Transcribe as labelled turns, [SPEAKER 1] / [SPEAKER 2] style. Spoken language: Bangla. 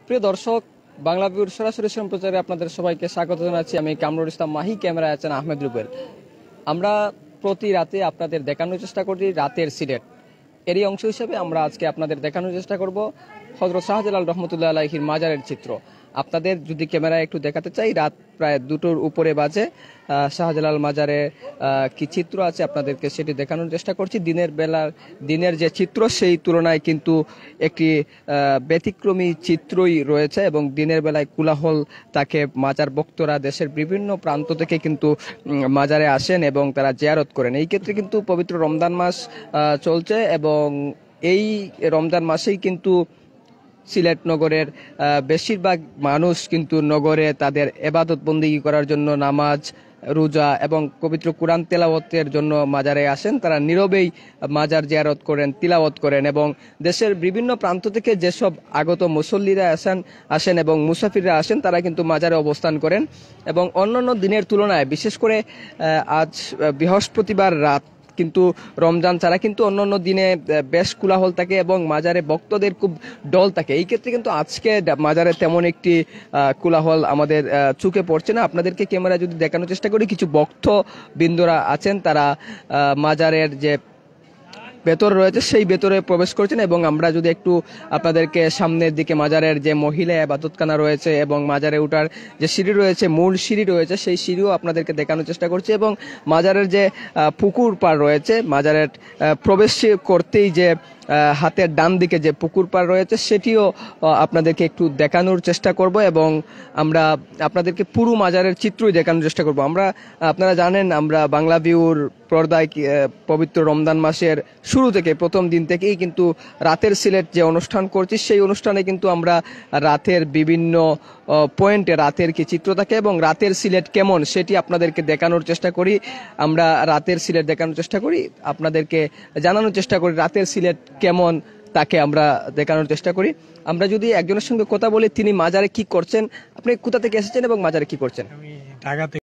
[SPEAKER 1] প্রিয় দর্শক, বাংলা ভিউর সরাসরি সম্প্রচারে আপনাদের সবাইকে স্বাগত জানাচ্ছি। আমি কামরুল ইসলাম মাহি, ক্যামেরায় আছেন আহমেদ রুবেল। আমরা প্রতি রাতে আপনাদের দেখানোর চেষ্টা করি রাতের সিলেট। এরই অংশ হিসেবে আমরা আজকে আপনাদের দেখানোর চেষ্টা করব হযরত শাহজালাল রহমতুল্লাহ আলাইহির মাজারের চিত্র। আপনাদের যদি ক্যামেরায় একটু দেখাতে চাই, রাত প্রায় 2টোর উপরে বাজে। শাহজালাল মাজারে কি চিত্র আছে আপনাদেরকে সেটি দেখানোর চেষ্টা করছি। দিনের যে চিত্র সেই তুলনায় কিন্তু একটি ব্যতিক্রমী চিত্রই রয়েছে এবং দিনের বেলায় কোলাহল তাকে মাজার ভক্তরা দেশের বিভিন্ন প্রান্ত থেকে কিন্তু মাজারে আসেন এবং তারা জিয়ারত করেন। এই ক্ষেত্রে কিন্তু পবিত্র রমজান মাস চলছে এবং এই রমজান মাসেই কিন্তু সিলেট নগরের বেশিরভাগ মানুষ কিন্তু নগরে তাদের এবাদত বন্দেগী করার জন্য নামাজ, রোজা এবং পবিত্র কোরআন তেলাওয়াতের জন্য মাজারে আসেন। তারা নীরবেই মাজার জিয়ারত করেন, তিলাওয়াত করেন এবং দেশের বিভিন্ন প্রান্ত থেকে যেসব আগত মুসল্লিরা আসেন এবং মুসাফিররা আসেন তারা কিন্তু মাজারে অবস্থান করেন। এবং অন্যান্য দিনের তুলনায় বিশেষ করে আজ বৃহস্পতিবার রাত কিন্তু রমজান ছাড়া কিন্তু অন্যান্য দিনে বেশ কোলাহল থাকে এবং মাজারে ভক্তদের খুব ডল থাকে। এই ক্ষেত্রে কিন্তু আজকে মাজারে তেমন একটি কোলাহল আমাদের চোখে পড়ছে না। আপনাদেরকে ক্যামেরা যদি দেখানোর চেষ্টা করি, কিছু ভক্ত বিন্দুরা আছেন, তারা মাজারের যে ভেতর রয়েছে সেই ভেতরে প্রবেশ করছেন এবং আমরা যদি একটু আপনাদেরকে সামনের দিকে মাজারের যে মহিলা ইবাদতখানা রয়েছে এবং মাজারে ওঠার যে সিঁড়ি রয়েছে, মূল সিঁড়ি রয়েছে, সেই সিঁড়িও আপনাদেরকে দেখানোর চেষ্টা করছি এবং মাজারের যে পুকুর পাড় রয়েছে, মাজারের প্রবেশ করতেই যে হাতের ডান দিকে যে পুকুর পাড় রয়েছে সেটিও আপনাদেরকে একটু দেখানোর চেষ্টা করব এবং আমরা আপনাদেরকে পুরো মাজারের চিত্রই দেখানোর চেষ্টা করব। আপনারা জানেন, আমরা বাংলা ভিউর পর্দায় পবিত্র রমজান মাসের শুরু থেকে প্রথম দিন থেকেই কিন্তু রাতের সিলেট যে অনুষ্ঠান করছি, সেই অনুষ্ঠানে কিন্তু আমরা রাতের বিভিন্ন পয়েন্টে রাতের কি চিত্র থাকে এবং রাতের সিলেট কেমন সেটি আপনাদেরকে দেখানোর চেষ্টা করি। আমরা রাতের সিলেট দেখানোর চেষ্টা করি, আপনাদেরকে জানানোর চেষ্টা করি রাতের সিলেট কেমন তাকে আমরা দেখানোর চেষ্টা করি। আমরা যদি একজনের সঙ্গে কথা বলি, তিনি মাজারে কি করছেন, আপনি কোথা থেকে এসেছেন এবং মাজারে কি করছেন?
[SPEAKER 2] আমি ঢাকা থেকে